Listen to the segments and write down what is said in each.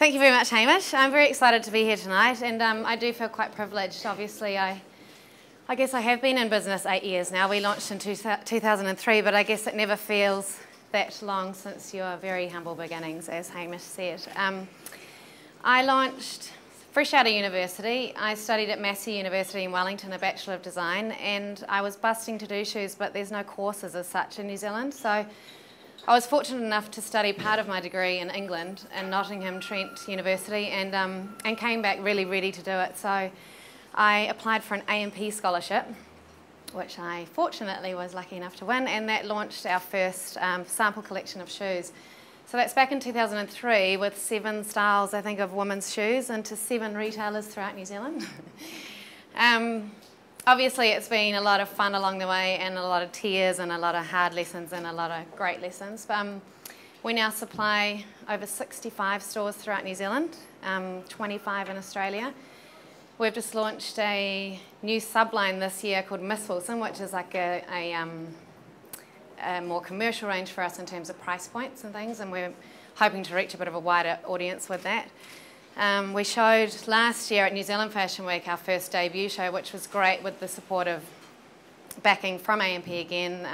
Thank you very much, Hamish. I'm very excited to be here tonight, and I do feel quite privileged. Obviously, I guess I have been in business 8 years now. We launched in 2003, but I guess it never feels that long since your very humble beginnings, as Hamish said. I launched fresh out of university. I studied at Massey University in Wellington, a Bachelor of Design, and I was busting to do shoes, but there's no courses as such in New Zealand. So I was fortunate enough to study part of my degree in England in Nottingham Trent University, and came back really ready to do it. So I applied for an A&P scholarship, which I fortunately was lucky enough to win, and that launched our first sample collection of shoes. So that's back in 2003 with 7 styles, I think, of women's shoes into 7 retailers throughout New Zealand. Obviously, it's been a lot of fun along the way, and a lot of tears, and a lot of hard lessons, and a lot of great lessons. We now supply over 65 stores throughout New Zealand, 25 in Australia. We've just launched a new subline this year called Miss Wilson, which is like a more commercial range for us in terms of price points and things, and we're hoping to reach a bit of a wider audience with that. We showed last year at New Zealand Fashion Week our first debut show, which was great with the support of backing from A&P again,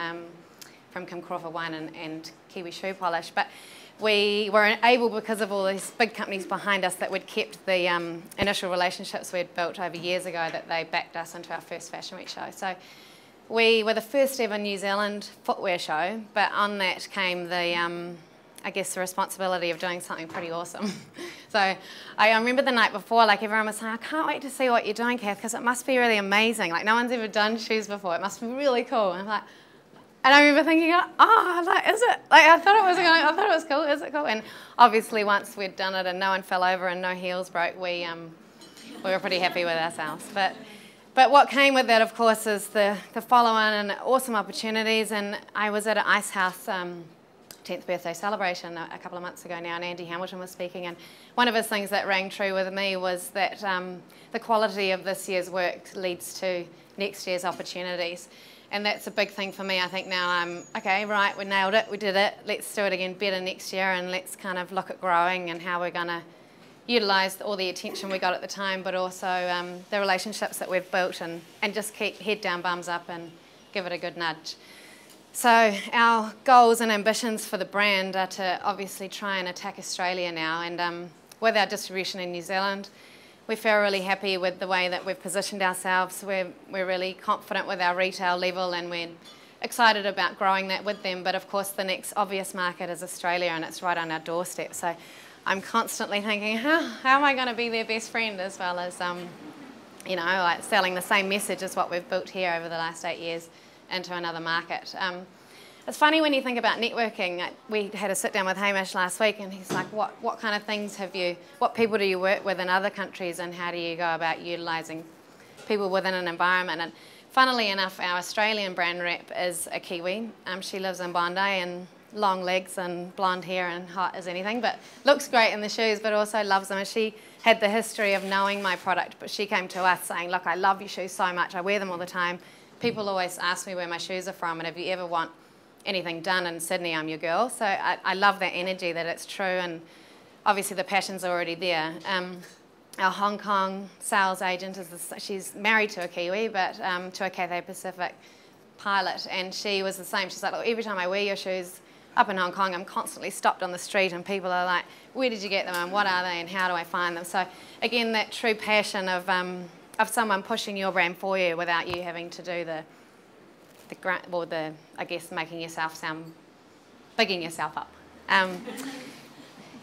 from Kim Crawford Wine and Kiwi Shoe Polish. But we were able, because of all these big companies behind us, that we'd kept the initial relationships we'd built over years ago, that they backed us into our first Fashion Week show. So we were the first ever New Zealand footwear show, but on that came the I guess the responsibility of doing something pretty awesome. So I remember the night before, like everyone was saying, I can't wait to see what you're doing, Kath, because it must be really amazing. Like no one's ever done shoes before. It must be really cool. And I'm like, and I remember thinking, oh, like, is it? Like I thought it was cool. Is it cool? And obviously, once we'd done it and no one fell over and no heels broke, we were pretty happy with ourselves. But what came with that, of course, is the follow-on and awesome opportunities. And I was at an Ice House 10th birthday celebration a couple of months ago now, and Andy Hamilton was speaking, and one of his things that rang true with me was that the quality of this year's work leads to next year's opportunities, and that's a big thing for me. I think now I'm, okay, right, we nailed it, we did it, let's do it again better next year, and let's kind of look at growing and how we're going to utilise all the attention we got at the time, but also the relationships that we've built, and just keep head down, bums up, and give it a good nudge. So our goals and ambitions for the brand are to obviously try and attack Australia now, and with our distribution in New Zealand, we feel really happy with the way that we've positioned ourselves. We're really confident with our retail level, and we're excited about growing that with them. But of course, the next obvious market is Australia, and it's right on our doorstep. So I'm constantly thinking, how am I going to be their best friend, as well as you know, like selling the same message as what we've built here over the last 8 years into another market. It's funny when you think about networking. We had a sit down with Hamish last week, and he's like, what kind of things what people do you work with in other countries, and how do you go about utilising people within an environment? And funnily enough, our Australian brand rep is a Kiwi. She lives in Bondi, and long legs and blonde hair and hot as anything, but looks great in the shoes, but also loves them. And she had the history of knowing my product, but she came to us saying, look, I love your shoes so much, I wear them all the time. People always ask me where my shoes are from, and if you ever want anything done in Sydney, I'm your girl. So I love that energy, that it's true, and obviously the passion's already there. Our Hong Kong sales agent, she's married to a Kiwi, but to a Cathay Pacific pilot, and she was the same. She's like, look, every time I wear your shoes up in Hong Kong, I'm constantly stopped on the street, and people are like, where did you get them, and what are they, and how do I find them? So again, that true passion of someone pushing your brand for you without you having to do I guess, making yourself sound, bigging yourself up.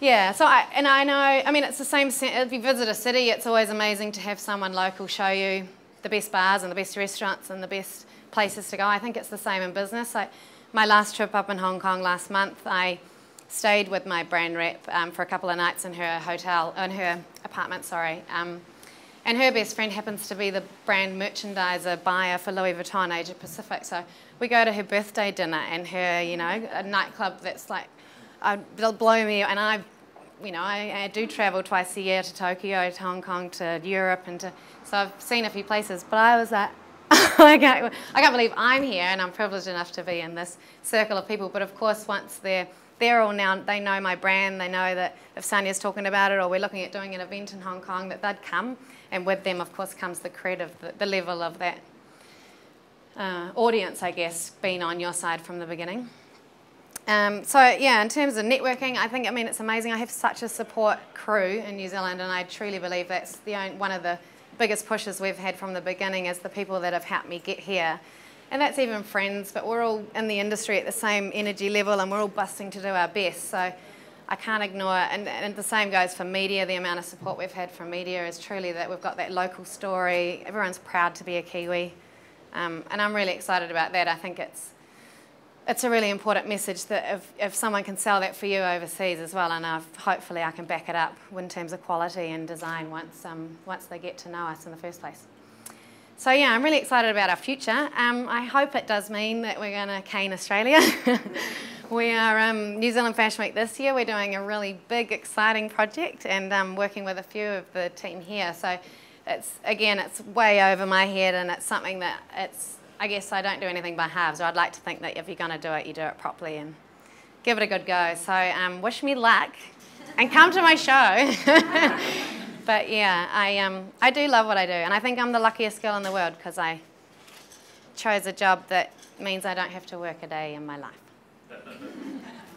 Yeah, so I know, I mean, it's the same, if you visit a city, it's always amazing to have someone local show you the best bars and the best restaurants and the best places to go. I think it's the same in business. Like my last trip up in Hong Kong last month, I stayed with my brand rep for a couple of nights in her apartment, sorry. And her best friend happens to be the brand merchandiser buyer for Louis Vuitton Asia Pacific. So we go to her birthday dinner, and her, you know, a nightclub that's like, they'll blow me. And I do travel twice a year to Tokyo, to Hong Kong, to Europe, so I've seen a few places. But I was like, I can't believe I'm here, and I'm privileged enough to be in this circle of people. But of course, once they're they're all now, they know my brand, they know that if Sonia's talking about it or we're looking at doing an event in Hong Kong, that they'd come. And with them, of course, comes the cred of the level of that audience, I guess, being on your side from the beginning. So yeah, in terms of networking, I think, it's amazing. I have such a support crew in New Zealand, and I truly believe that's one of the biggest pushes we've had from the beginning is the people that have helped me get here. And that's even friends, but we're all in the industry at the same energy level and we're all busting to do our best. So I can't ignore it. And the same goes for media. The amount of support we've had from media is truly that we've got that local story. Everyone's proud to be a Kiwi. And I'm really excited about that. I think it's a really important message that if someone can sell that for you overseas as well, and hopefully I can back it up in terms of quality and design once they get to know us in the first place. So yeah, I'm really excited about our future. I hope it does mean that we're going to cane Australia. We are New Zealand Fashion Week this year. We're doing a really big, exciting project and working with a few of the team here. So it's way over my head, and it's something that I guess I don't do anything by halves. So I'd like to think that if you're going to do it, you do it properly and give it a good go. So wish me luck and come to my show. But yeah, I do love what I do, and I think I'm the luckiest girl in the world because I chose a job that means I don't have to work a day in my life.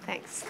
Thanks.